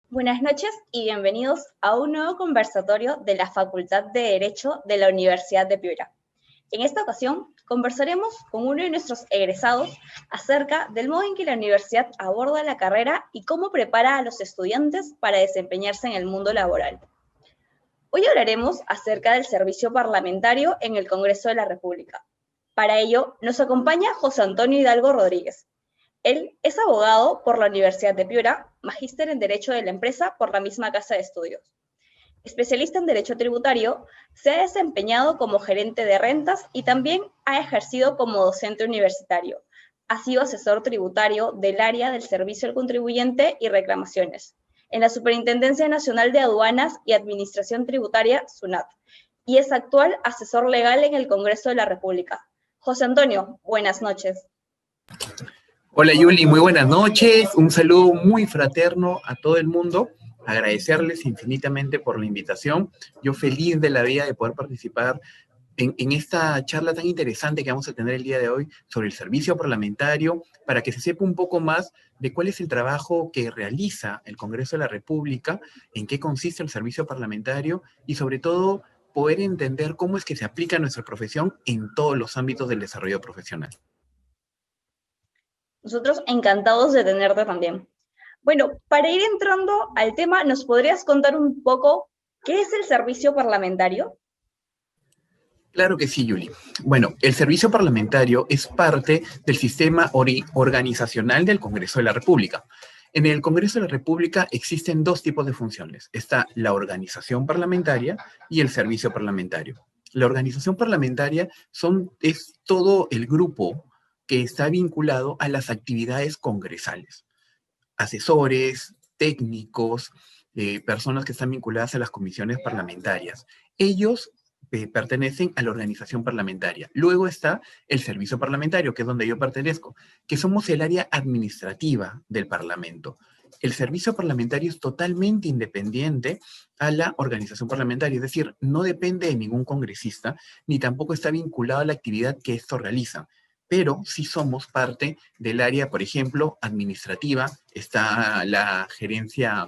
Buenas noches y bienvenidos a un nuevo conversatorio de la Facultad de Derecho de la Universidad de Piura. En esta ocasión conversaremos con uno de nuestros egresados acerca del modo en que la universidad aborda la carrera y cómo prepara a los estudiantes para desempeñarse en el mundo laboral. Hoy hablaremos acerca del servicio parlamentario en el Congreso de la República. Para ello nos acompaña José Antonio Hidalgo Rodríguez. Él es abogado por la Universidad de Piura, magíster en Derecho de la Empresa por la misma casa de estudios. Especialista en Derecho Tributario, se ha desempeñado como gerente de rentas y también ha ejercido como docente universitario. Ha sido asesor tributario del área del Servicio al Contribuyente y Reclamaciones, en la Superintendencia Nacional de Aduanas y Administración Tributaria, SUNAT, y es actual asesor legal en el Congreso de la República. José Antonio, buenas noches. Hola Yuli, muy buenas noches, un saludo muy fraterno a todo el mundo, agradecerles infinitamente por la invitación, yo feliz de la vida de poder participar en esta charla tan interesante que vamos a tener el día de hoy sobre el servicio parlamentario, para que se sepa un poco más de cuál es el trabajo que realiza el Congreso de la República, en qué consiste el servicio parlamentario y sobre todo poder entender cómo es que se aplica nuestra profesión en todos los ámbitos del desarrollo profesional. Nosotros encantados de tenerte también. Bueno, para ir entrando al tema, ¿nos podrías contar un poco qué es el servicio parlamentario? Claro que sí, Yuli. Bueno, el servicio parlamentario es parte del sistema organizacional del Congreso de la República. En el Congreso de la República existen dos tipos de funciones. Está la organización parlamentaria y el servicio parlamentario. La organización parlamentaria es todo el grupo que está vinculado a las actividades congresales. Asesores, técnicos, personas que están vinculadas a las comisiones parlamentarias. Ellos pertenecen a la organización parlamentaria. Luego está el servicio parlamentario, que es donde yo pertenezco, que somos el área administrativa del Parlamento. El servicio parlamentario es totalmente independiente a la organización parlamentaria, es decir, no depende de ningún congresista, ni tampoco está vinculado a la actividad que esto realiza, pero sí somos parte del área, por ejemplo, administrativa. Está la gerencia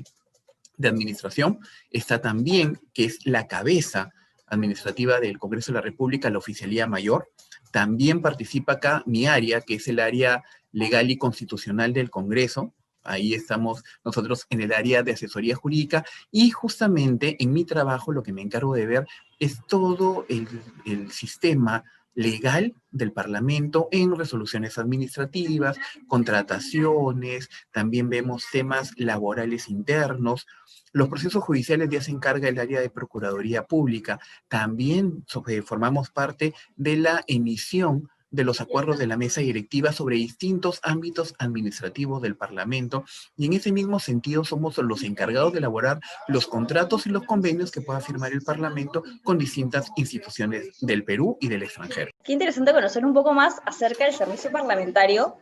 de administración, está también, que es la cabeza administrativa del Congreso de la República, la Oficialía Mayor. También participa acá mi área, que es el área legal y constitucional del Congreso. Ahí estamos nosotros en el área de asesoría jurídica y justamente en mi trabajo lo que me encargo de ver es todo el sistema legal del Parlamento en resoluciones administrativas, contrataciones, también vemos temas laborales internos. Los procesos judiciales ya se encarga el área de Procuraduría Pública. También formamos parte de la emisión de los acuerdos de la mesa directiva sobre distintos ámbitos administrativos del Parlamento, y en ese mismo sentido somos los encargados de elaborar los contratos y los convenios que pueda firmar el Parlamento con distintas instituciones del Perú y del extranjero. Qué interesante conocer un poco más acerca del servicio parlamentario.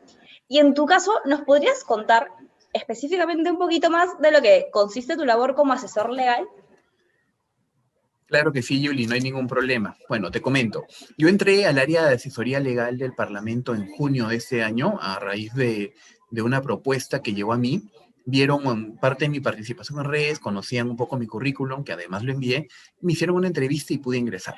Y en tu caso, ¿nos podrías contar específicamente un poquito más de lo que consiste tu labor como asesor legal? Claro que sí, Yuli, no hay ningún problema. Bueno, te comento. Yo entré al área de asesoría legal del Parlamento en junio de este año a raíz de una propuesta que llegó a mí. Vieron parte de mi participación en redes, conocían un poco mi currículum, que además lo envié, me hicieron una entrevista y pude ingresar.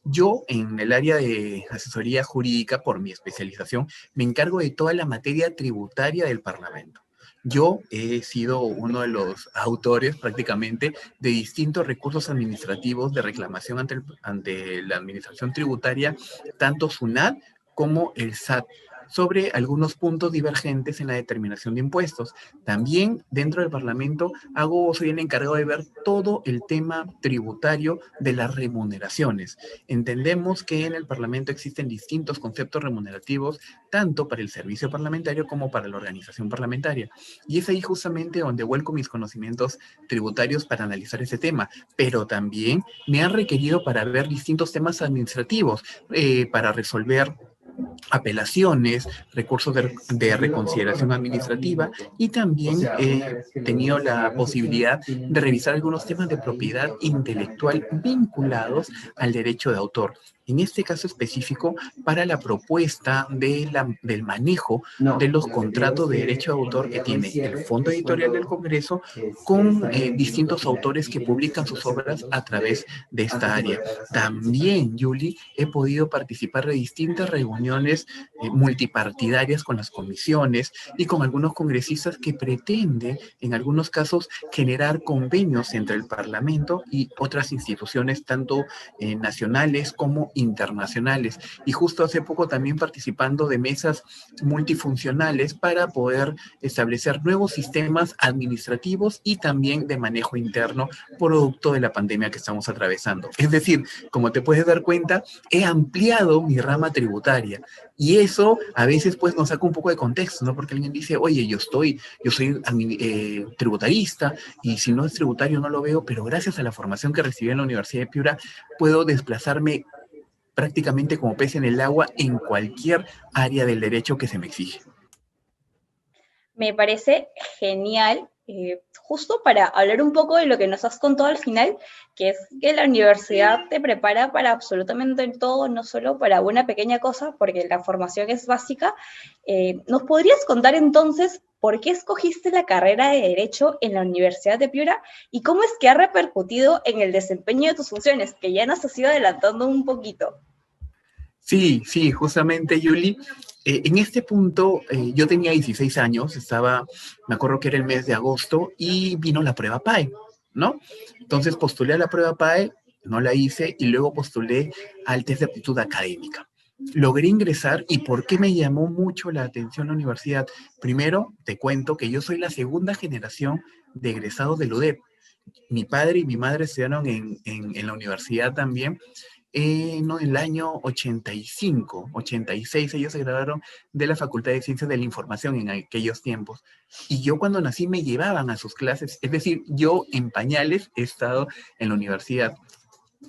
Yo, en el área de asesoría jurídica, por mi especialización, me encargo de toda la materia tributaria del Parlamento. Yo he sido uno de los autores prácticamente de distintos recursos administrativos de reclamación ante la administración tributaria, tanto SUNAT como el SAT, sobre algunos puntos divergentes en la determinación de impuestos. También dentro del Parlamento soy el encargado de ver todo el tema tributario de las remuneraciones. Entendemos que en el Parlamento existen distintos conceptos remunerativos, tanto para el servicio parlamentario como para la organización parlamentaria. Y es ahí justamente donde vuelco mis conocimientos tributarios para analizar ese tema, pero también me han requerido para ver distintos temas administrativos, para resolver apelaciones, recursos de reconsideración administrativa, y también he tenido la posibilidad de revisar algunos temas de propiedad intelectual vinculados al derecho de autor. en este caso específico, para la propuesta del manejo de los contratos de derecho de autor que tiene el Fondo Editorial del Congreso con distintos autores que publican sus obras a través de esta área. También, Yuli, he podido participar de distintas reuniones multipartidarias con las comisiones y con algunos congresistas que pretenden, en algunos casos, generar convenios entre el Parlamento y otras instituciones, tanto nacionales como internacionales. Y justo hace poco también participando de mesas multifuncionales para poder establecer nuevos sistemas administrativos y también de manejo interno producto de la pandemia que estamos atravesando. Es decir, como te puedes dar cuenta, he ampliado mi rama tributaria y eso a veces pues nos saca un poco de contexto, ¿no? Porque alguien dice, oye, yo soy tributarista y si no es tributario no lo veo, pero gracias a la formación que recibí en la Universidad de Piura puedo desplazarme prácticamente como pez en el agua en cualquier área del derecho que se me exige. Me parece genial, justo para hablar un poco de lo que nos has contado al final, que es que la universidad te prepara para absolutamente todo, no solo para una pequeña cosa, porque la formación es básica. ¿Nos podrías contar entonces por qué escogiste la carrera de Derecho en la Universidad de Piura y cómo es que ha repercutido en el desempeño de tus funciones, que ya nos has ido adelantando un poquito? Sí, sí, justamente, Yuli. En este punto, yo tenía 16 años, me acuerdo que era el mes de agosto, y vino la prueba PAE, ¿no? Entonces postulé a la prueba PAE, no la hice, y luego postulé al test de aptitud académica. Logré ingresar, y ¿por qué me llamó mucho la atención la universidad? Primero, te cuento que yo soy la segunda generación de egresados del UDEP. Mi padre y mi madre estudiaron en la universidad también, no, en el año 85, 86, ellos se graduaron de la Facultad de Ciencias de la Información en aquellos tiempos. Y yo cuando nací me llevaban a sus clases, es decir, yo en pañales he estado en la universidad.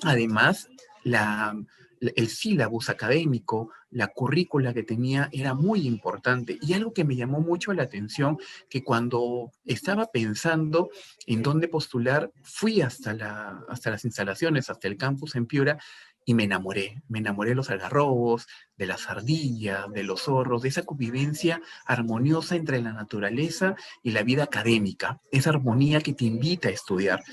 Además, el sílabus académico, la currícula que tenía era muy importante. Y algo que me llamó mucho la atención, que cuando estaba pensando en dónde postular, fui hasta las instalaciones, hasta el campus en Piura, y me enamoré de los algarrobos, de las ardillas, de los zorros, de esa convivencia armoniosa entre la naturaleza y la vida académica, esa armonía que te invita a estudiar.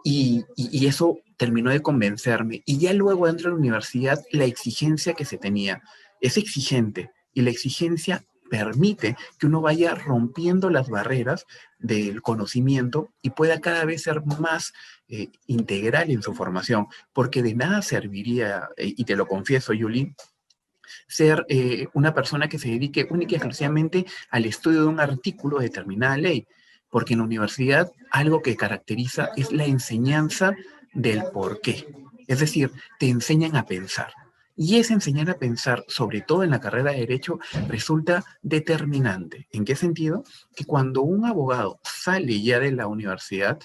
Y eso terminó de convencerme. Y ya luego dentro de la universidad, la exigencia que se tenía es exigente. Y la exigencia permite que uno vaya rompiendo las barreras del conocimiento y pueda cada vez ser más integral en su formación. Porque de nada serviría, y te lo confieso, Yuli, ser una persona que se dedique única y exclusivamente al estudio de un artículo de determinada ley, porque en la universidad algo que caracteriza es la enseñanza del por qué. Es decir, te enseñan a pensar. Y ese enseñar a pensar, sobre todo en la carrera de Derecho, resulta determinante. ¿En qué sentido? Que cuando un abogado sale ya de la universidad,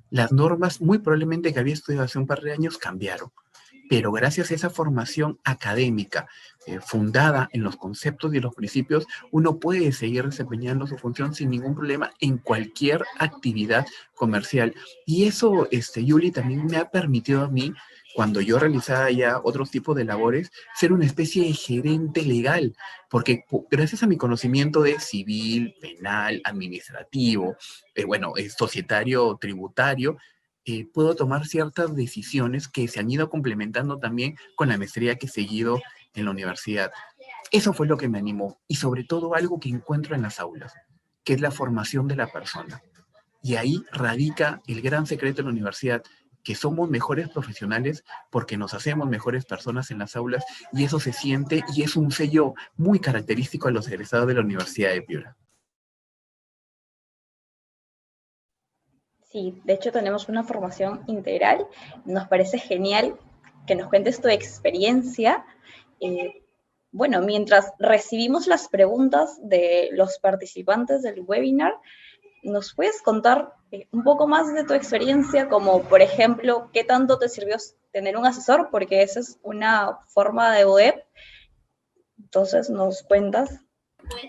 las normas muy probablemente que había estudiado hace un par de años cambiaron, pero gracias a esa formación académica fundada en los conceptos y los principios, uno puede seguir desempeñando su función sin ningún problema en cualquier actividad comercial. Y eso, Yuli, también me ha permitido a mí, cuando yo realizaba ya otros tipos de labores, ser una especie de gerente legal, porque gracias a mi conocimiento de civil, penal, administrativo, societario, tributario, puedo tomar ciertas decisiones que se han ido complementando también con la maestría que he seguido en la universidad. Eso fue lo que me animó y sobre todo algo que encuentro en las aulas, que es la formación de la persona. Y ahí radica el gran secreto de la universidad, que somos mejores profesionales porque nos hacemos mejores personas en las aulas y eso se siente y es un sello muy característico a los egresados de la Universidad de Piura. Sí, de hecho tenemos una formación integral. Nos parece genial que nos cuentes tu experiencia. Bueno, mientras recibimos las preguntas de los participantes del webinar, ¿nos puedes contar un poco más de tu experiencia? Como, por ejemplo, ¿qué tanto te sirvió tener un asesor? Porque esa es una forma de web. Entonces, ¿nos cuentas?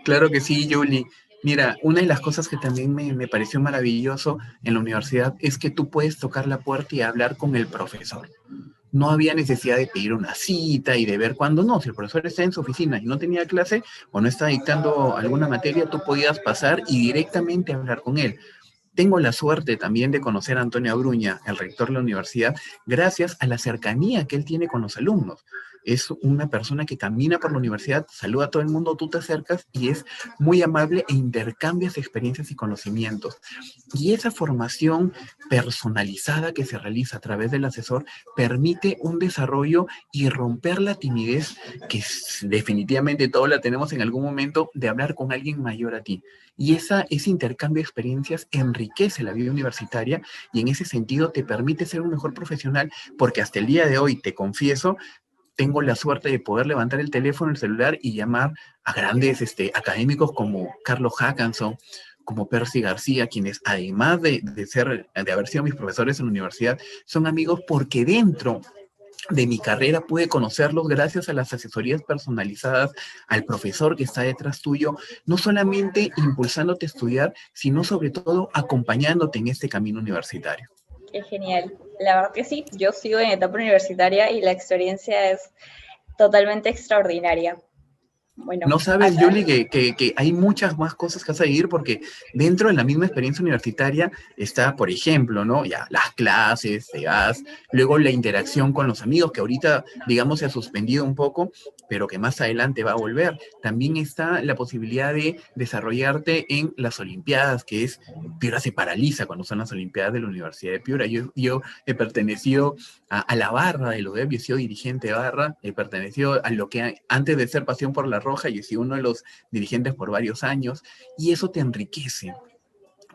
Claro que sí, Julie. Mira, una de las cosas que también me pareció maravilloso en la universidad es que tú puedes tocar la puerta y hablar con el profesor. no había necesidad de pedir una cita y de ver cuándo no. Si el profesor está en su oficina y no tenía clase o no está dictando alguna materia, tú podías pasar y directamente hablar con él. Tengo la suerte también de conocer a Antonio Abruña, el rector de la universidad, gracias a la cercanía que él tiene con los alumnos. Es una persona que camina por la universidad, saluda a todo el mundo, tú te acercas y es muy amable e intercambias experiencias y conocimientos. Y esa formación personalizada que se realiza a través del asesor permite un desarrollo y romper la timidez que definitivamente todos la tenemos en algún momento de hablar con alguien mayor a ti. Y ese intercambio de experiencias enriquece la vida universitaria y en ese sentido te permite ser un mejor profesional porque hasta el día de hoy, te confieso, tengo la suerte de poder levantar el teléfono, el celular y llamar a grandes académicos como Carlos Hackanson, como Percy García, quienes además de haber sido mis profesores en la universidad, son amigos porque dentro de mi carrera pude conocerlos gracias a las asesorías personalizadas, al profesor que está detrás tuyo, no solamente impulsándote a estudiar, sino sobre todo acompañándote en este camino universitario. Qué genial. La verdad que sí, yo sigo en etapa universitaria y la experiencia es totalmente extraordinaria. Bueno, No sabes, Julie, que hay muchas más cosas que seguir porque dentro de la misma experiencia universitaria está, por ejemplo, ¿no? Ya las clases, te vas, luego la interacción con los amigos, que ahorita, digamos, se ha suspendido un poco, pero que más adelante va a volver. También está la posibilidad de desarrollarte en las Olimpiadas, que es, Piura se paraliza cuando son las Olimpiadas de la Universidad de Piura. Yo he pertenecido a la barra de lo yo he sido dirigente de barra, he pertenecido a lo que antes de ser Pasión por la Roja, yo he sido uno de los dirigentes por varios años, y eso te enriquece,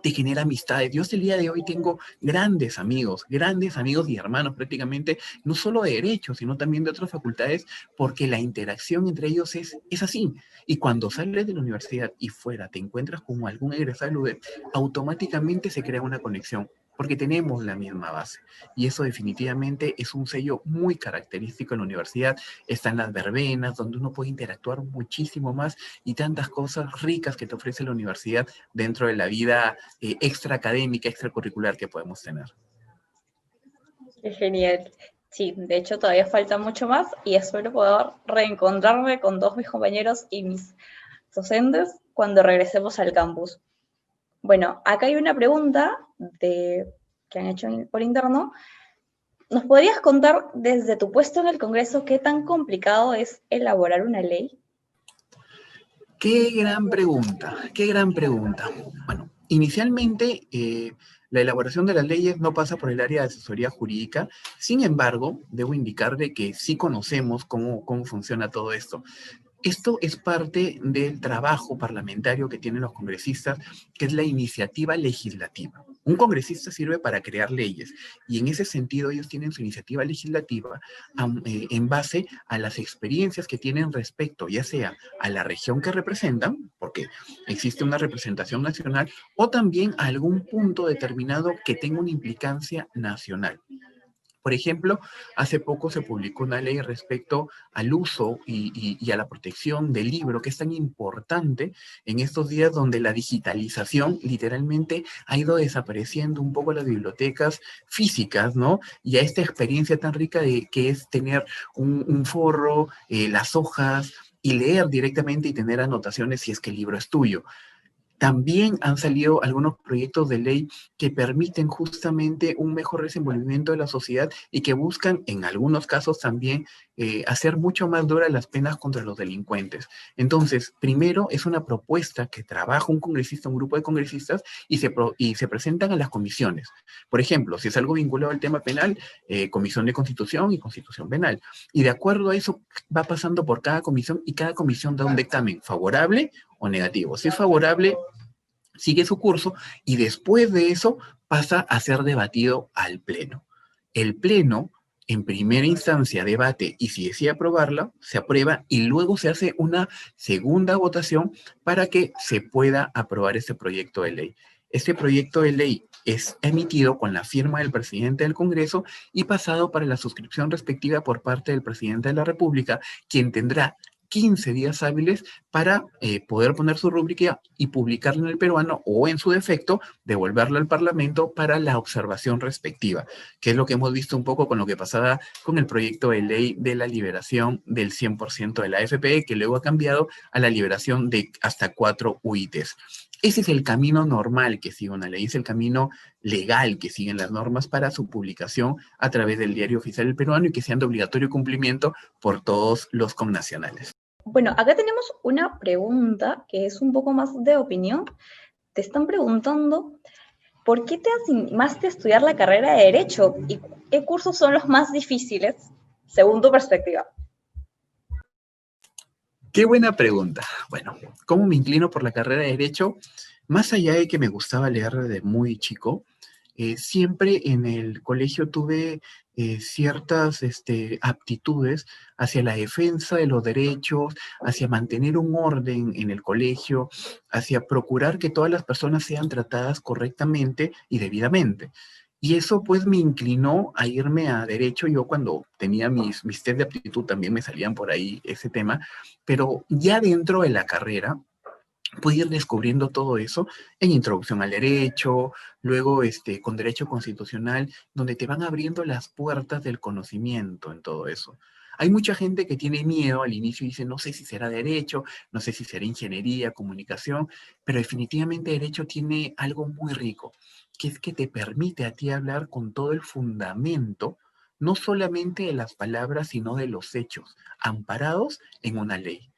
te genera amistades. Yo hasta el día de hoy tengo grandes amigos y hermanos prácticamente, no solo de Derecho, sino también de otras facultades, porque la interacción entre ellos es así. Y cuando sales de la universidad y fuera te encuentras con algún egresado de la UDEP, automáticamente se crea una conexión, porque tenemos la misma base. Y eso definitivamente es un sello muy característico en la universidad. Están las verbenas, donde uno puede interactuar muchísimo más y tantas cosas ricas que te ofrece la universidad dentro de la vida extra académica, extracurricular que podemos tener. qué genial. Sí, de hecho todavía falta mucho más y espero poder reencontrarme con todos mis compañeros y mis docentes cuando regresemos al campus. Bueno, acá hay una pregunta que han hecho por interno. ¿Nos podrías contar desde tu puesto en el Congreso qué tan complicado es elaborar una ley? Qué gran pregunta, qué gran pregunta. Bueno, inicialmente la elaboración de las leyes no pasa por el área de asesoría jurídica. Sin embargo, debo indicarle que sí conocemos cómo funciona todo esto. Esto es parte del trabajo parlamentario que tienen los congresistas, que es la iniciativa legislativa. Un congresista sirve para crear leyes y en ese sentido ellos tienen su iniciativa legislativa en base a las experiencias que tienen respecto, ya sea a la región que representan, porque existe una representación nacional, o también a algún punto determinado que tenga una implicancia nacional. Por ejemplo, hace poco se publicó una ley respecto al uso y a la protección del libro, que es tan importante en estos días donde la digitalización literalmente ha ido desapareciendo un poco las bibliotecas físicas, ¿no? Y a esta experiencia tan rica que es tener un forro, las hojas, y leer directamente y tener anotaciones si es que el libro es tuyo. También han salido algunos proyectos de ley que permiten justamente un mejor desenvolvimiento de la sociedad y que buscan, en algunos casos también, hacer mucho más duras las penas contra los delincuentes. Entonces, primero es una propuesta que trabaja un congresista, un grupo de congresistas, y se presentan a las comisiones. Por ejemplo, si es algo vinculado al tema penal, Comisión de Constitución y Constitución Penal. Y de acuerdo a eso va pasando por cada comisión y cada comisión da un dictamen favorable o negativo. Si es favorable, sigue su curso y después de eso pasa a ser debatido al Pleno. El Pleno, en primera instancia, debate y si decide aprobarla, se aprueba y luego se hace una segunda votación para que se pueda aprobar este proyecto de ley. Este proyecto de ley es emitido con la firma del presidente del Congreso y pasado para la suscripción respectiva por parte del presidente de la República, quien tendrá 15 días hábiles para poder poner su rúbrica y publicarla en el peruano o, en su defecto, devolverla al Parlamento para la observación respectiva, que es lo que hemos visto un poco con lo que pasaba con el proyecto de ley de la liberación del 100% de la AFP, que luego ha cambiado a la liberación de hasta 4 UITs. Ese es el camino normal que sigue una ley, es el camino legal que siguen las normas para su publicación a través del Diario Oficial del Peruano y que sean de obligatorio cumplimiento por todos los connacionales. Bueno, acá tenemos una pregunta que es un poco más de opinión. Te están preguntando, ¿por qué te animaste a estudiar la carrera de Derecho? ¿Y qué cursos son los más difíciles, según tu perspectiva? Qué buena pregunta. Bueno, ¿cómo me inclino por la carrera de Derecho? Más allá de que me gustaba leer desde muy chico, siempre en el colegio tuve ciertas aptitudes hacia la defensa de los derechos, hacia mantener un orden en el colegio, hacia procurar que todas las personas sean tratadas correctamente y debidamente. Y eso pues me inclinó a irme a Derecho. Yo cuando tenía mis test de aptitud también me salían por ahí ese tema, pero ya dentro de la carrera pude ir descubriendo todo eso en Introducción al Derecho, luego con Derecho Constitucional, donde te van abriendo las puertas del conocimiento en todo eso. Hay mucha gente que tiene miedo al inicio y dice, no sé si será derecho, no sé si será ingeniería, comunicación, pero definitivamente derecho tiene algo muy rico, que es que te permite a ti hablar con todo el fundamento, no solamente de las palabras, sino de los hechos, amparados en una ley.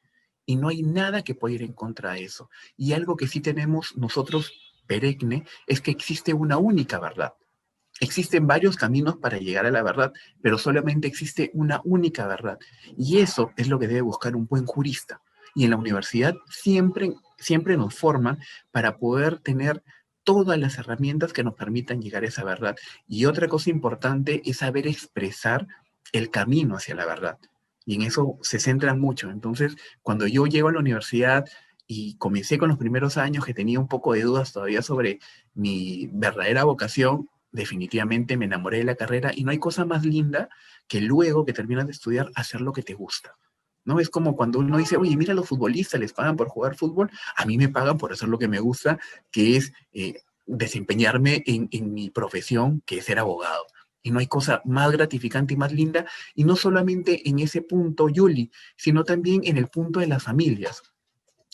Y no hay nada que pueda ir en contra de eso. Y algo que sí tenemos nosotros perenne es que existe una única verdad. Existen varios caminos para llegar a la verdad, pero solamente existe una única verdad. Y eso es lo que debe buscar un buen jurista. Y en la universidad siempre nos forman para poder tener todas las herramientas que nos permitan llegar a esa verdad. Y otra cosa importante es saber expresar el camino hacia la verdad. Y en eso se centran mucho. Entonces, cuando yo llego a la universidad y comencé con los primeros años, que tenía un poco de dudas todavía sobre mi verdadera vocación, definitivamente me enamoré de la carrera y no hay cosa más linda que luego que terminas de estudiar hacer lo que te gusta. ¿No? Es como cuando uno dice, oye, mira, los futbolistas les pagan por jugar fútbol, a mí me pagan por hacer lo que me gusta, que es desempeñarme en mi profesión, que es ser abogado. Y no hay cosa más gratificante y más linda, y no solamente en ese punto, Yuli, sino también en el punto de las familias.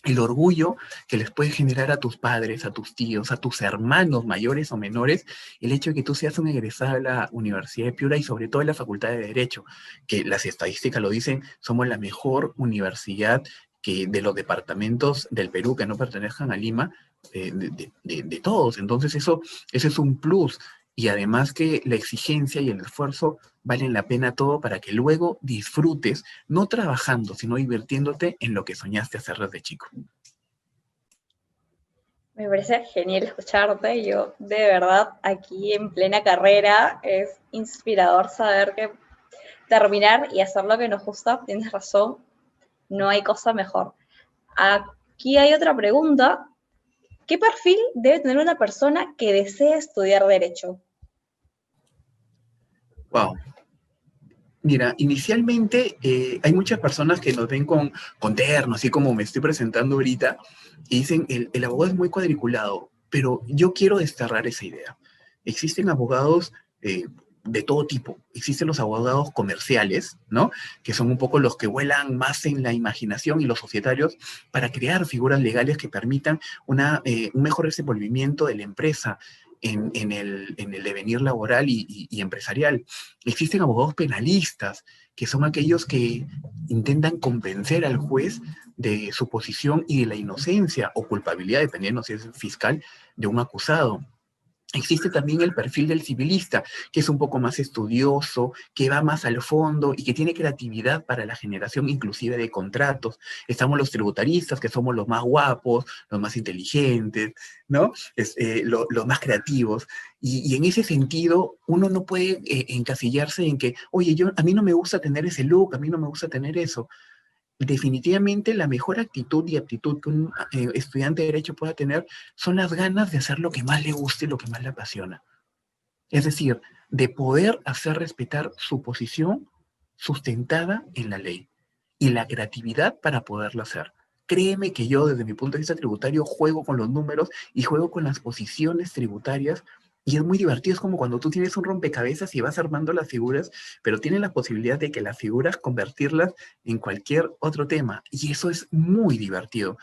El orgullo que les puede generar a tus padres, a tus tíos, a tus hermanos mayores o menores, el hecho de que tú seas un egresado de la Universidad de Piura y sobre todo de la Facultad de Derecho, que las estadísticas lo dicen, somos la mejor universidad que de los departamentos del Perú que no pertenezcan a Lima, de todos. Entonces eso es un plus. Y además que la exigencia y el esfuerzo valen la pena todo para que luego disfrutes, no trabajando, sino divirtiéndote en lo que soñaste hacer desde chico. Me parece genial escucharte. Yo, de verdad, aquí en plena carrera, es inspirador saber que terminar y hacer lo que nos gusta, tienes razón, no hay cosa mejor. Aquí hay otra pregunta. ¿Qué perfil debe tener una persona que desee estudiar Derecho? Wow. Mira, inicialmente hay muchas personas que nos ven con terno, así como me estoy presentando ahorita, y dicen, el abogado es muy cuadriculado, pero yo quiero desterrar esa idea. Existen abogados de todo tipo. Existen los abogados comerciales, ¿no? Que son un poco los que vuelan más en la imaginación y los societarios para crear figuras legales que permitan un mejor desenvolvimiento de la empresa en el devenir laboral y empresarial. Existen abogados penalistas, que son aquellos que intentan convencer al juez de su posición y de la inocencia o culpabilidad, dependiendo si es fiscal, de un acusado. Existe también el perfil del civilista, que es un poco más estudioso, que va más al fondo y que tiene creatividad para la generación inclusive de contratos. Estamos los tributaristas, que somos los más guapos, los más inteligentes, ¿no? Los más creativos. Y en ese sentido, uno no puede encasillarse en que, oye, a mí no me gusta tener ese look, a mí no me gusta tener eso. Definitivamente la mejor actitud y aptitud que un estudiante de Derecho pueda tener son las ganas de hacer lo que más le guste y lo que más le apasiona. Es decir, de poder hacer respetar su posición sustentada en la ley. y la creatividad para poderlo hacer. Créeme que yo, desde mi punto de vista tributario, juego con los números y juego con las posiciones tributarias y es muy divertido. Es como cuando tú tienes un rompecabezas y vas armando las figuras, pero tienes la posibilidad de que las figuras convertirlas en cualquier otro tema. Y eso es muy divertido.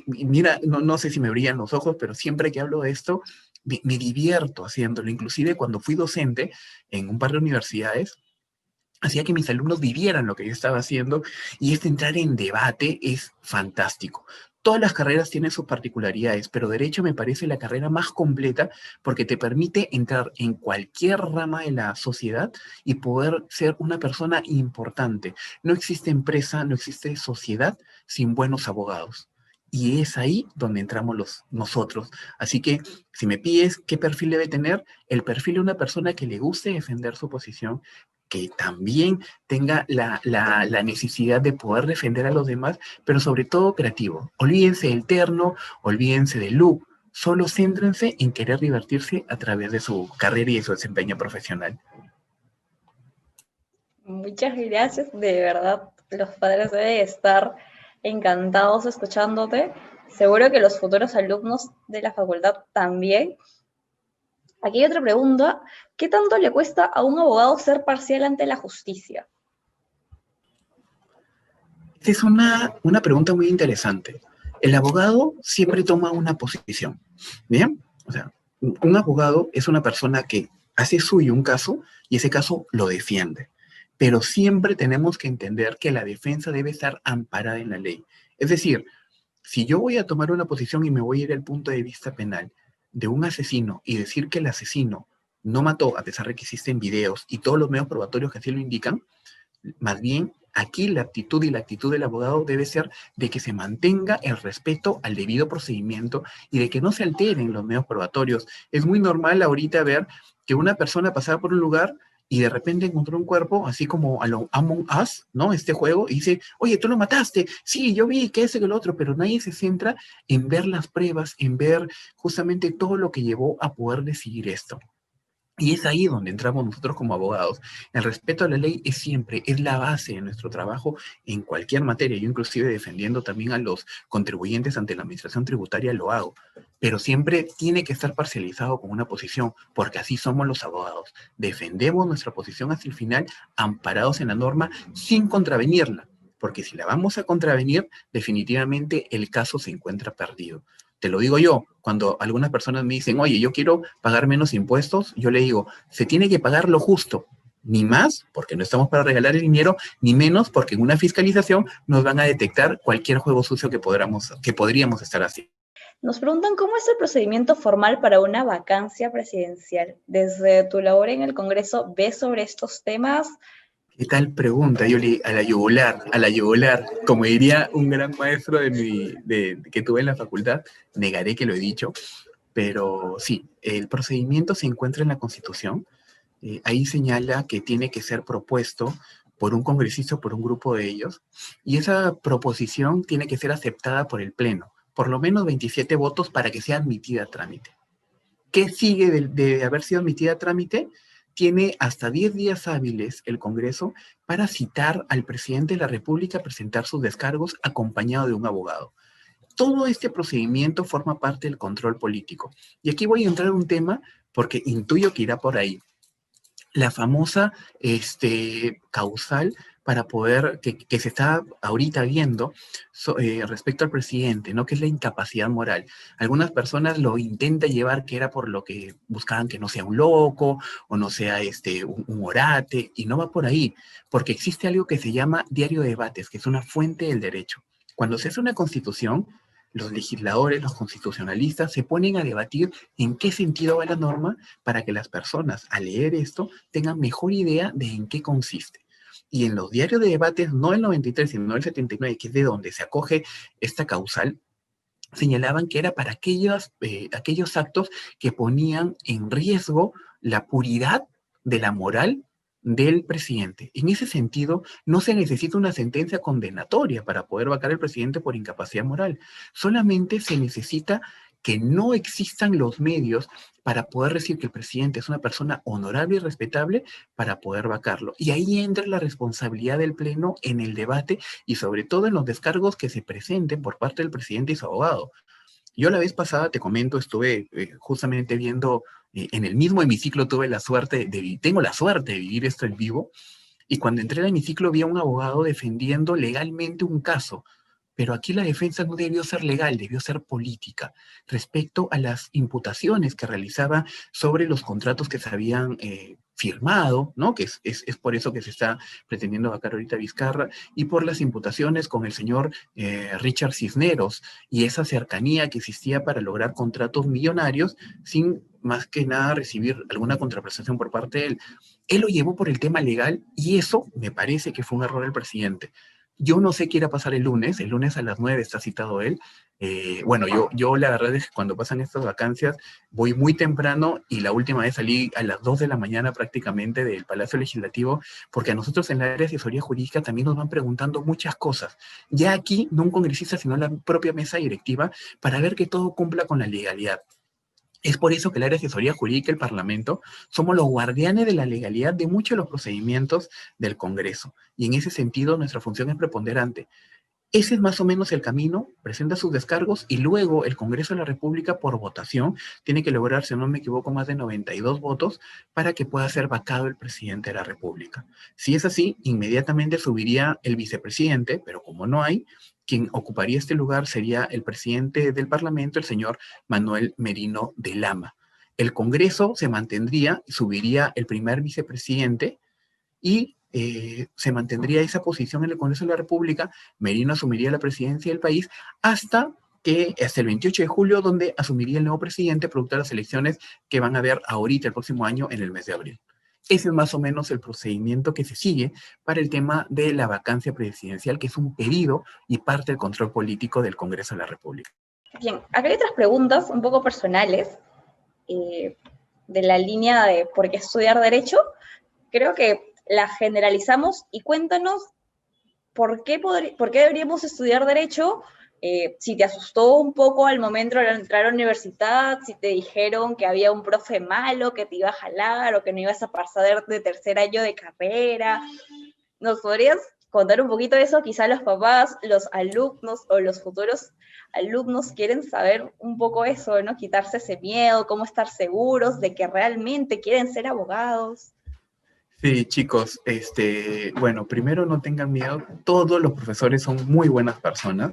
Mira, no sé si me brillan los ojos, pero siempre que hablo de esto, me divierto haciéndolo. Inclusive cuando fui docente en un par de universidades, hacía que mis alumnos vivieran lo que yo estaba haciendo y entrar en debate es fantástico. Todas las carreras tienen sus particularidades, pero Derecho me parece la carrera más completa porque te permite entrar en cualquier rama de la sociedad y poder ser una persona importante. No existe empresa, no existe sociedad sin buenos abogados. Y es ahí donde entramos nosotros. Así que si me pides qué perfil debe tener, el perfil de una persona que le guste defender su posición, que también tenga la necesidad de poder defender a los demás, pero sobre todo creativo. Olvídense del terno, olvídense del look, solo céntrense en querer divertirse a través de su carrera y de su desempeño profesional. Muchas gracias, de verdad, los padres deben estar encantados escuchándote. Seguro que los futuros alumnos de la facultad también. Aquí hay otra pregunta. ¿Qué tanto le cuesta a un abogado ser parcial ante la justicia? Esta es una pregunta muy interesante. El abogado siempre toma una posición, ¿bien? O sea, un abogado es una persona que hace suyo un caso y ese caso lo defiende. Pero siempre tenemos que entender que la defensa debe estar amparada en la ley. Es decir, si yo voy a tomar una posición y me voy a ir al punto de vista penal de un asesino y decir que el asesino no mató, a pesar de que existen videos y todos los medios probatorios que así lo indican, más bien, aquí la actitud y la actitud del abogado debe ser de que se mantenga el respeto al debido procedimiento y de que no se alteren los medios probatorios. Es muy normal ahorita ver que una persona pasaba por un lugar y de repente encontró un cuerpo, así como a lo Among Us, ¿no? Este juego, y dice, oye, tú lo mataste, sí, yo vi que ese que el otro, pero nadie se centra en ver las pruebas, en ver justamente todo lo que llevó a poder decidir esto. Y es ahí donde entramos nosotros como abogados. El respeto a la ley es siempre, es la base de nuestro trabajo en cualquier materia. Yo inclusive defendiendo también a los contribuyentes ante la administración tributaria lo hago. Pero siempre tiene que estar parcializado con una posición, porque así somos los abogados. Defendemos nuestra posición hasta el final, amparados en la norma, sin contravenirla. Porque si la vamos a contravenir, definitivamente el caso se encuentra perdido. Te lo digo yo, cuando algunas personas me dicen, oye, yo quiero pagar menos impuestos, yo le digo, se tiene que pagar lo justo, ni más, porque no estamos para regalar el dinero, ni menos, porque en una fiscalización nos van a detectar cualquier juego sucio que podríamos estar haciendo. Nos preguntan cómo es el procedimiento formal para una vacancia presidencial. Desde tu labor en el Congreso, ¿ves sobre estos temas? ¿Qué tal pregunta, Yoli? A la yugular. Como diría un gran maestro que tuve en la facultad, negaré que lo he dicho, pero sí, el procedimiento se encuentra en la Constitución. Ahí señala que tiene que ser propuesto por un congresista o por un grupo de ellos, y esa proposición tiene que ser aceptada por el Pleno, por lo menos 27 votos para que sea admitida a trámite. ¿Qué sigue de haber sido admitida a trámite? Tiene hasta 10 días hábiles el Congreso para citar al presidente de la República a presentar sus descargos acompañado de un abogado. Todo este procedimiento forma parte del control político. Y aquí voy a entrar en un tema porque intuyo que irá por ahí. La famosa causal para poder, que se está ahorita viendo respecto al presidente, ¿no? Que es la incapacidad moral. Algunas personas lo intentan llevar que era por lo que buscaban que no sea un loco o no sea un orate, y no va por ahí, porque existe algo que se llama diario de debates, que es una fuente del derecho. Cuando se hace una constitución, los legisladores, los constitucionalistas se ponen a debatir en qué sentido va la norma para que las personas al leer esto tengan mejor idea de en qué consiste. Y en los diarios de debates, no el 93, sino el 79, que es de donde se acoge esta causal, señalaban que era para aquellos actos que ponían en riesgo la puridad de la moral del presidente. En ese sentido, no se necesita una sentencia condenatoria para poder vacar al presidente por incapacidad moral. Solamente se necesita que no existan los medios para poder decir que el presidente es una persona honorable y respetable para poder vacarlo. Y ahí entra la responsabilidad del Pleno en el debate y sobre todo en los descargos que se presenten por parte del presidente y su abogado. Yo la vez pasada, te comento, estuve justamente viendo, en el mismo hemiciclo tengo la suerte de vivir esto en vivo, y cuando entré al hemiciclo vi a un abogado defendiendo legalmente un caso, pero aquí la defensa no debió ser legal, debió ser política, respecto a las imputaciones que realizaba sobre los contratos que se habían firmado, ¿no? Que es por eso que se está pretendiendo vacar ahorita Vizcarra, y por las imputaciones con el señor Richard Cisneros, y esa cercanía que existía para lograr contratos millonarios sin más que nada recibir alguna contraprestación por parte de él. Él lo llevó por el tema legal y eso me parece que fue un error del presidente. Yo no sé qué irá a pasar el lunes a las 9 está citado él. Bueno, yo la verdad es que cuando pasan estas vacancias voy muy temprano y la última vez salí a las 2 de la mañana prácticamente del Palacio Legislativo, porque a nosotros en la área de asesoría jurídica también nos van preguntando muchas cosas. Ya aquí, no un congresista, sino la propia mesa directiva, para ver que todo cumpla con la legalidad. Es por eso que el área de asesoría jurídica y el Parlamento somos los guardianes de la legalidad de muchos de los procedimientos del Congreso. Y en ese sentido, nuestra función es preponderante. Ese es más o menos el camino, presenta sus descargos y luego el Congreso de la República por votación tiene que lograr, si no me equivoco, más de 92 votos para que pueda ser vacado el presidente de la República. Si es así, inmediatamente subiría el vicepresidente, pero como no hay, quien ocuparía este lugar sería el presidente del Parlamento, el señor Manuel Merino de Lama. El Congreso se mantendría, subiría el primer vicepresidente y se mantendría esa posición en el Congreso de la República. Merino asumiría la presidencia del país hasta el 28 de julio, donde asumiría el nuevo presidente producto de las elecciones que van a haber ahorita, el próximo año, en el mes de abril. Ese es más o menos el procedimiento que se sigue para el tema de la vacancia presidencial, que es un pedido y parte del control político del Congreso de la República. Bien, acá hay otras preguntas un poco personales de la línea de por qué estudiar Derecho. Creo que la generalizamos y cuéntanos por qué deberíamos estudiar Derecho, si te asustó un poco al momento de entrar a la universidad, si te dijeron que había un profe malo que te iba a jalar o que no ibas a pasar de tercer año de carrera. ¿Nos podrías contar un poquito de eso? Quizá los papás, los alumnos o los futuros alumnos quieren saber un poco eso, ¿no? Quitarse ese miedo, cómo estar seguros de que realmente quieren ser abogados. Sí, chicos, bueno, primero no tengan miedo, todos los profesores son muy buenas personas,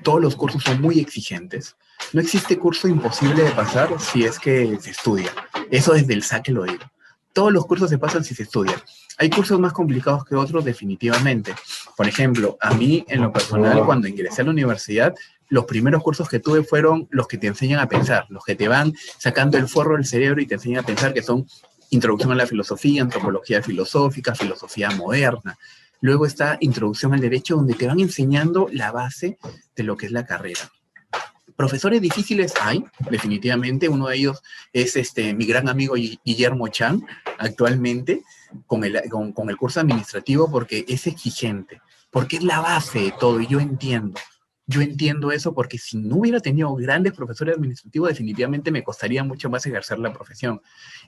todos los cursos son muy exigentes, no existe curso imposible de pasar si es que se estudia, eso desde el saque lo digo, todos los cursos se pasan si se estudia, hay cursos más complicados que otros definitivamente, por ejemplo, a mí en lo personal cuando ingresé a la universidad, los primeros cursos que tuve fueron los que te enseñan a pensar, los que te van sacando el forro del cerebro y te enseñan a pensar, que son Introducción a la filosofía, antropología filosófica, filosofía moderna. Luego está Introducción al Derecho, donde te van enseñando la base de lo que es la carrera. Profesores difíciles hay, definitivamente. Uno de ellos es mi gran amigo Guillermo Chan, actualmente, con el curso administrativo, porque es exigente, porque es la base de todo, y yo entiendo eso, porque si no hubiera tenido grandes profesores administrativos, definitivamente me costaría mucho más ejercer la profesión.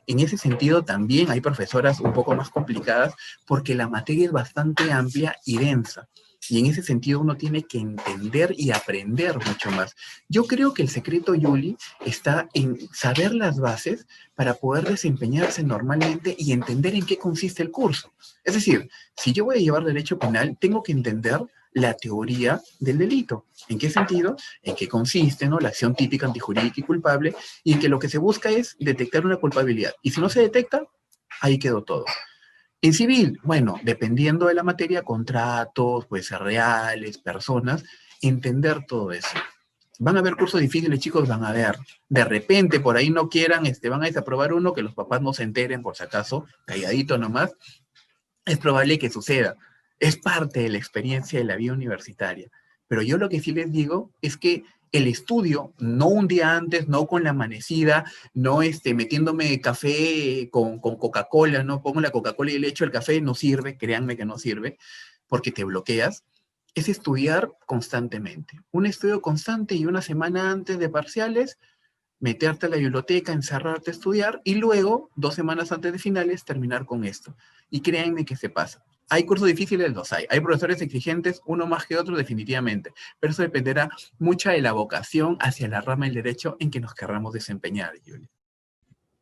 En ese sentido, también hay profesoras un poco más complicadas, porque la materia es bastante amplia y densa. Y en ese sentido uno tiene que entender y aprender mucho más. Yo creo que el secreto, Yuli, está en saber las bases para poder desempeñarse normalmente y entender en qué consiste el curso. Es decir, si yo voy a llevar derecho penal, tengo que entender la teoría del delito. ¿En qué sentido? En qué consiste, ¿no? La acción típica, antijurídica y culpable, y en que lo que se busca es detectar una culpabilidad. Y si no se detecta, ahí quedó todo. En civil, bueno, dependiendo de la materia, contratos, pues reales, personas, entender todo eso. Van a haber cursos difíciles, chicos, van a ver. De repente, por ahí no quieran, van a desaprobar uno, que los papás no se enteren, por si acaso, calladito nomás. Es probable que suceda. Es parte de la experiencia de la vida universitaria. Pero yo lo que sí les digo es que el estudio, no un día antes, no con la amanecida, no metiéndome café con Coca-Cola, no pongo la Coca-Cola y le echo el café, no sirve, créanme que no sirve, porque te bloqueas. es estudiar constantemente. Un estudio constante y una semana antes de parciales, meterte a la biblioteca, encerrarte a estudiar y luego, 2 semanas antes de finales, terminar con esto. Y créanme que se pasa. Hay cursos difíciles, los hay. Hay profesores exigentes, uno más que otro, definitivamente. Pero eso dependerá mucho de la vocación hacia la rama del derecho en que nos querramos desempeñar, Julia.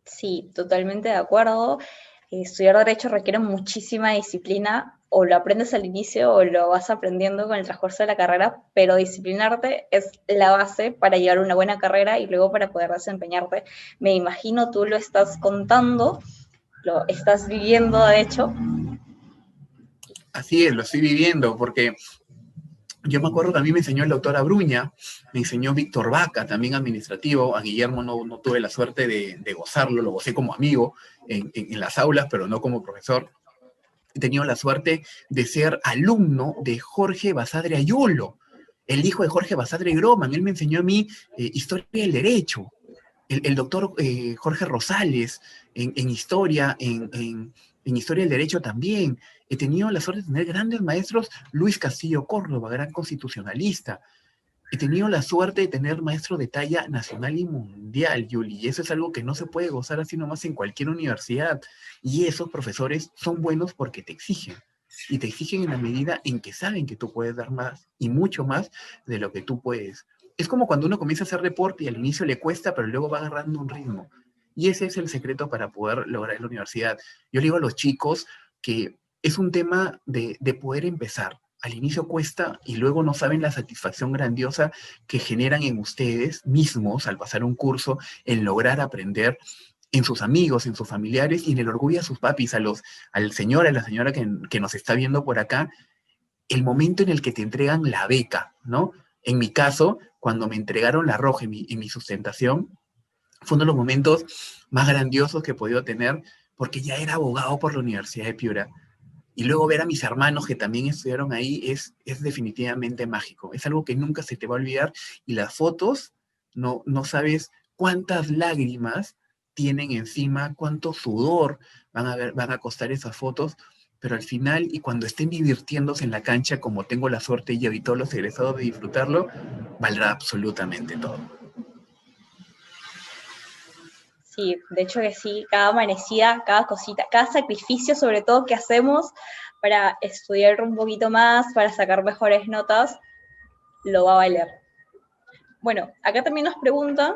Sí, totalmente de acuerdo. Estudiar derecho requiere muchísima disciplina, o lo aprendes al inicio o lo vas aprendiendo con el transcurso de la carrera, pero disciplinarte es la base para llevar una buena carrera y luego para poder desempeñarte. Me imagino tú lo estás contando, lo estás viviendo de hecho. Así es, lo estoy viviendo, porque yo me acuerdo que a mí me enseñó el doctor Abruña, me enseñó Víctor Vaca, también administrativo. A Guillermo no tuve la suerte de gozarlo, lo gocé como amigo en las aulas, pero no como profesor. He tenido la suerte de ser alumno de Jorge Basadre Ayolo, el hijo de Jorge Basadre Groman. Él me enseñó a mí historia del derecho. El doctor Jorge Rosales en historia, en historia del derecho también. He tenido la suerte de tener grandes maestros, Luis Castillo Córdoba, gran constitucionalista. He tenido la suerte de tener maestros de talla nacional y mundial, Yuli, y eso es algo que no se puede gozar así nomás en cualquier universidad. Y esos profesores son buenos porque te exigen. Y te exigen en la medida en que saben que tú puedes dar más y mucho más de lo que tú puedes. Es como cuando uno comienza a hacer deporte y al inicio le cuesta, pero luego va agarrando un ritmo. Y ese es el secreto para poder lograr en la universidad. Yo le digo a los chicos que es un tema de poder empezar. Al inicio cuesta y luego no saben la satisfacción grandiosa que generan en ustedes mismos al pasar un curso, en lograr aprender en sus amigos, en sus familiares y en el orgullo a sus papis, al señor, a la señora que nos está viendo por acá, el momento en el que te entregan la beca, ¿no? En mi caso, cuando me entregaron la roja en mi sustentación, fue uno de los momentos más grandiosos que he podido tener porque ya era abogado por la Universidad de Piura. Y luego ver a mis hermanos que también estudiaron ahí es definitivamente mágico. Es algo que nunca se te va a olvidar. Y las fotos, no sabes cuántas lágrimas tienen encima, cuánto sudor van a costar esas fotos, pero al final, y cuando estén divirtiéndose en la cancha, como tengo la suerte y todos los egresados de disfrutarlo, valdrá absolutamente todo. Sí, de hecho que sí, cada amanecida, cada cosita, cada sacrificio sobre todo que hacemos para estudiar un poquito más, para sacar mejores notas, lo va a valer. Bueno, acá también nos preguntan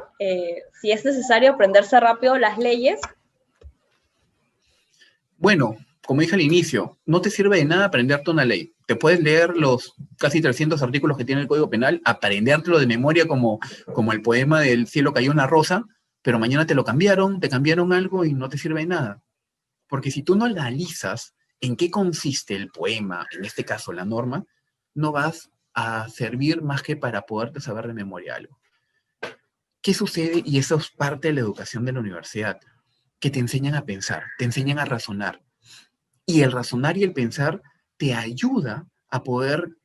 si es necesario aprenderse rápido las leyes. Bueno, como dije al inicio, no te sirve de nada aprenderte una ley. Te puedes leer los casi 300 artículos que tiene el Código Penal, aprendértelo de memoria como el poema del cielo cayó una rosa, pero mañana te lo cambiaron, te cambiaron algo y no te sirve de nada. Porque si tú no analizas en qué consiste el poema, en este caso la norma, no vas a servir más que para poderte saber de memoria algo. ¿Qué sucede? Y eso es parte de la educación de la universidad, que te enseñan a pensar, te enseñan a razonar. Y el razonar y el pensar te ayuda a poder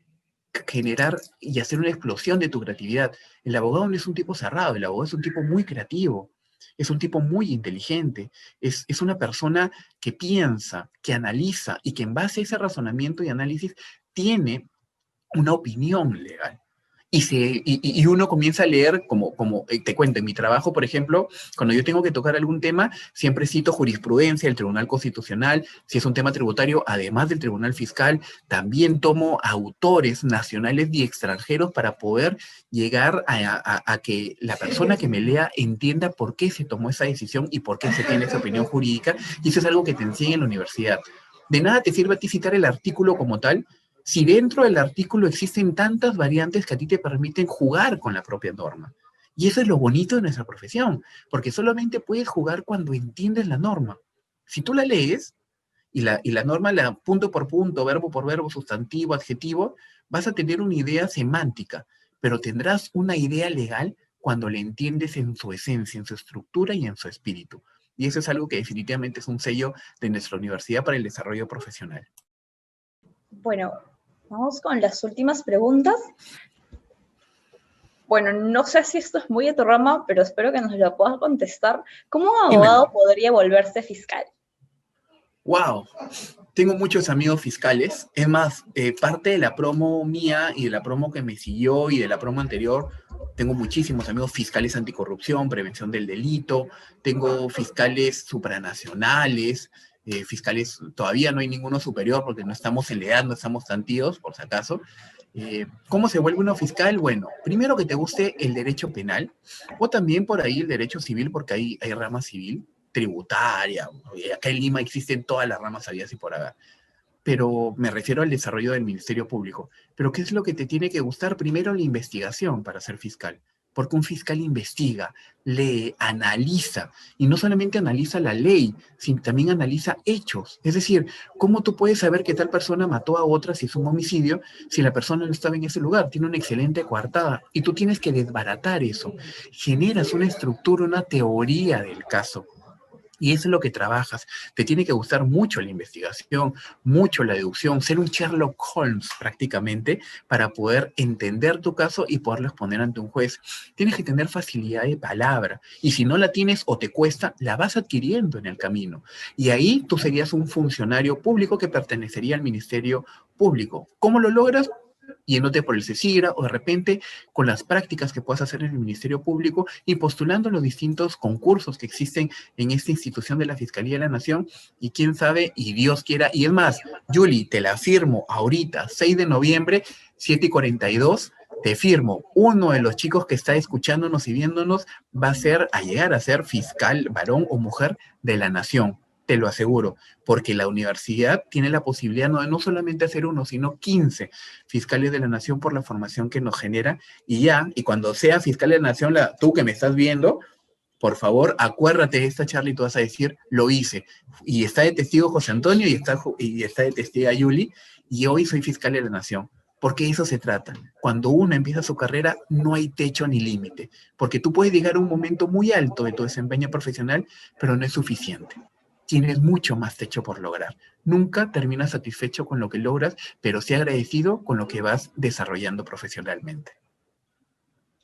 generar y hacer una explosión de tu creatividad. El abogado no es un tipo cerrado, el abogado es un tipo muy creativo, es un tipo muy inteligente, es una persona que piensa, que analiza y que en base a ese razonamiento y análisis tiene una opinión legal. Y uno comienza a leer, como te cuento, en mi trabajo, por ejemplo, cuando yo tengo que tocar algún tema, siempre cito jurisprudencia del Tribunal Constitucional. Si es un tema tributario, además del Tribunal Fiscal, también tomo autores nacionales y extranjeros para poder llegar a que la persona que me lea entienda por qué se tomó esa decisión y por qué se tiene esa opinión jurídica. Y eso es algo que te enseña en la universidad. De nada te sirve a ti citar el artículo como tal, si dentro del artículo existen tantas variantes que a ti te permiten jugar con la propia norma. Y eso es lo bonito de nuestra profesión, porque solamente puedes jugar cuando entiendes la norma. Si tú la lees y la norma la punto por punto, verbo por verbo, sustantivo, adjetivo, vas a tener una idea semántica, pero tendrás una idea legal cuando la entiendes en su esencia, en su estructura y en su espíritu. Y eso es algo que definitivamente es un sello de nuestra universidad para el desarrollo profesional. Bueno, vamos con las últimas preguntas. Bueno, no sé si esto es muy de tu rama, pero espero que nos lo puedas contestar. ¿Cómo un abogado Dímelo. podría volverse fiscal? ¡Wow! Tengo muchos amigos fiscales. Es más, parte de la promo mía y de la promo que me siguió y de la promo anterior, tengo muchísimos amigos fiscales anticorrupción, prevención del delito, tengo fiscales supranacionales, fiscales, todavía no hay ninguno superior porque no estamos en la edad, no estamos tan tíos, por si acaso. ¿Cómo se vuelve uno fiscal? Bueno, primero que te guste el derecho penal o también por ahí el derecho civil, porque hay rama civil, tributaria. Acá en Lima existen todas las ramas habidas y por haber, pero me refiero al desarrollo del Ministerio Público. Pero ¿qué es lo que te tiene que gustar? Primero la investigación para ser fiscal, porque un fiscal investiga, lee, analiza, y no solamente analiza la ley, sino también analiza hechos. Es decir, ¿cómo tú puedes saber que tal persona mató a otra si es un homicidio, si la persona no estaba en ese lugar? Tiene una excelente coartada, y tú tienes que desbaratar eso. Generas una estructura, una teoría del caso. Y eso es lo que trabajas. Te tiene que gustar mucho la investigación, mucho la deducción, ser un Sherlock Holmes prácticamente para poder entender tu caso y poderlo exponer ante un juez. Tienes que tener facilidad de palabra y si no la tienes o te cuesta, la vas adquiriendo en el camino. Y ahí tú serías un funcionario público que pertenecería al Ministerio Público. ¿Cómo lo logras? Yéndote por el CECIGRA o de repente con las prácticas que puedas hacer en el Ministerio Público y postulando los distintos concursos que existen en esta institución de la Fiscalía de la Nación y quién sabe, y Dios quiera, y es más, Julie, te la firmo ahorita, 6 de noviembre, 7:42, te firmo, uno de los chicos que está escuchándonos y viéndonos va a llegar a ser fiscal, varón o mujer de la Nación. Te lo aseguro, porque la universidad tiene la posibilidad no solamente hacer uno, sino 15 fiscales de la nación por la formación que nos genera y cuando sea fiscal de la nación, tú que me estás viendo, por favor, acuérdate de esta charla y tú vas a decir, lo hice. Y está de testigo José Antonio y está de testigo Yuli, y hoy soy fiscal de la nación. Porque eso se trata. Cuando uno empieza su carrera, no hay techo ni límite. Porque tú puedes llegar a un momento muy alto de tu desempeño profesional, pero no es suficiente. Tienes mucho más techo por lograr. Nunca terminas satisfecho con lo que logras, pero sí agradecido con lo que vas desarrollando profesionalmente.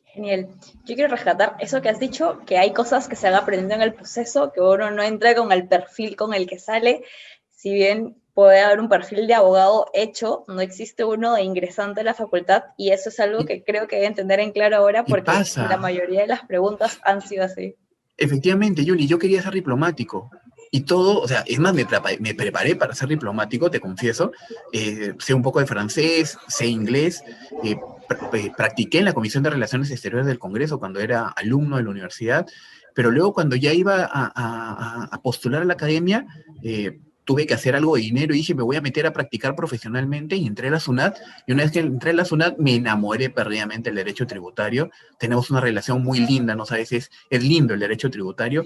Genial. Yo quiero rescatar eso que has dicho, que hay cosas que se van aprendiendo en el proceso, que uno no entra con el perfil con el que sale. Si bien puede haber un perfil de abogado hecho, no existe uno de ingresante a la facultad, y eso es algo que creo que deben entender en claro ahora, porque la mayoría de las preguntas han sido así. Efectivamente, Yuli, yo quería ser diplomático. Y todo, o sea, es más, me preparé para ser diplomático, te confieso. Sé un poco de francés, sé inglés. Practiqué en la Comisión de Relaciones Exteriores del Congreso cuando era alumno de la universidad. Pero luego, cuando ya iba a postular a la academia, tuve que hacer algo de dinero y dije, me voy a meter a practicar profesionalmente y entré a la SUNAT. Y una vez que entré a la SUNAT, me enamoré perdidamente del derecho tributario. Tenemos una relación muy linda, ¿no sabes? Es lindo el derecho tributario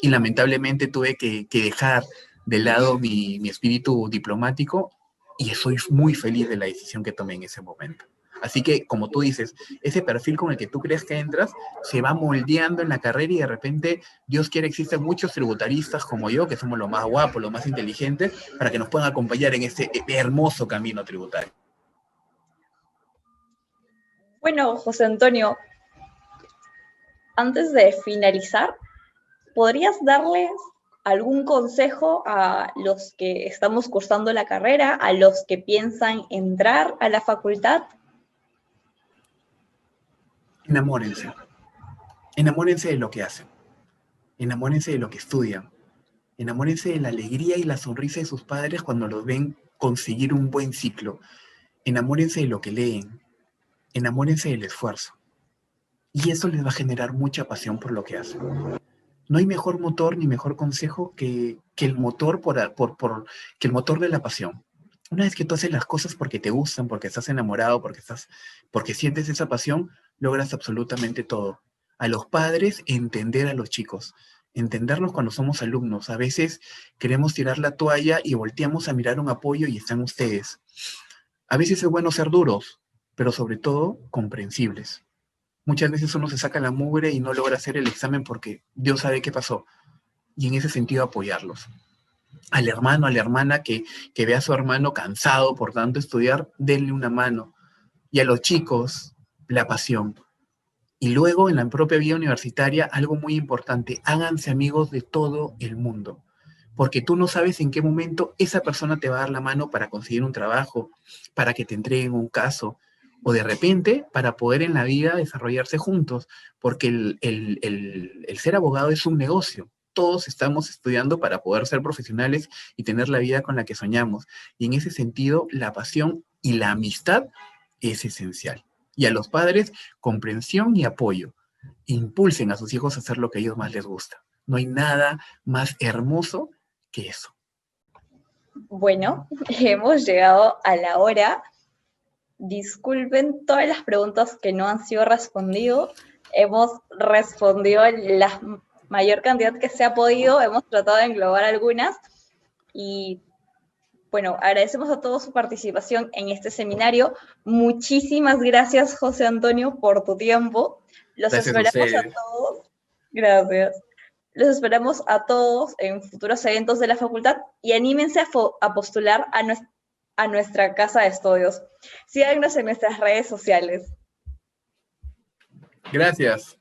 y lamentablemente tuve que dejar de lado mi espíritu diplomático y soy muy feliz de la decisión que tomé en ese momento. Así que, como tú dices, ese perfil con el que tú crees que entras se va moldeando en la carrera y de repente, Dios quiere, existen muchos tributaristas como yo, que somos los más guapos, los más inteligentes, para que nos puedan acompañar en este hermoso camino tributario. Bueno, José Antonio, antes de finalizar, ¿podrías darles algún consejo a los que estamos cursando la carrera, a los que piensan entrar a la facultad? Enamórense. Enamórense de lo que hacen. Enamórense de lo que estudian. Enamórense de la alegría y la sonrisa de sus padres cuando los ven conseguir un buen ciclo. Enamórense de lo que leen. Enamórense del esfuerzo. Y eso les va a generar mucha pasión por lo que hacen. No hay mejor motor ni mejor consejo que el motor que el motor de la pasión. Una vez que tú haces las cosas porque te gustan, porque estás enamorado, porque sientes esa pasión, logras absolutamente todo. A los padres, entender a los chicos, entenderlos cuando somos alumnos. A veces queremos tirar la toalla y volteamos a mirar un apoyo y están ustedes. A veces es bueno ser duros, pero sobre todo comprensibles. Muchas veces uno se saca la mugre y no logra hacer el examen porque Dios sabe qué pasó. Y en ese sentido apoyarlos. Al hermano, a la hermana que ve a su hermano cansado por tanto estudiar, denle una mano. Y a los chicos, la pasión. Y luego en la propia vida universitaria, algo muy importante, háganse amigos de todo el mundo. porque tú no sabes en qué momento esa persona te va a dar la mano para conseguir un trabajo, para que te entreguen un caso, o de repente para poder en la vida desarrollarse juntos, porque el ser abogado es un negocio. Todos estamos estudiando para poder ser profesionales y tener la vida con la que soñamos. Y en ese sentido, la pasión y la amistad es esencial. Y a los padres, comprensión y apoyo. Impulsen a sus hijos a hacer lo que a ellos más les gusta. No hay nada más hermoso que eso. Bueno, hemos llegado a la hora. Disculpen todas las preguntas que no han sido respondidas. Hemos respondido la mayor cantidad que se ha podido. Hemos tratado de englobar algunas. Y bueno, agradecemos a todos su participación en este seminario. Muchísimas gracias, José Antonio, por tu tiempo. Los Gracias a esperamos a ustedes. todos. Gracias. Los esperamos a todos en futuros eventos de la facultad y anímense a postular a nuestra casa de estudios. Síganos en nuestras redes sociales. Gracias.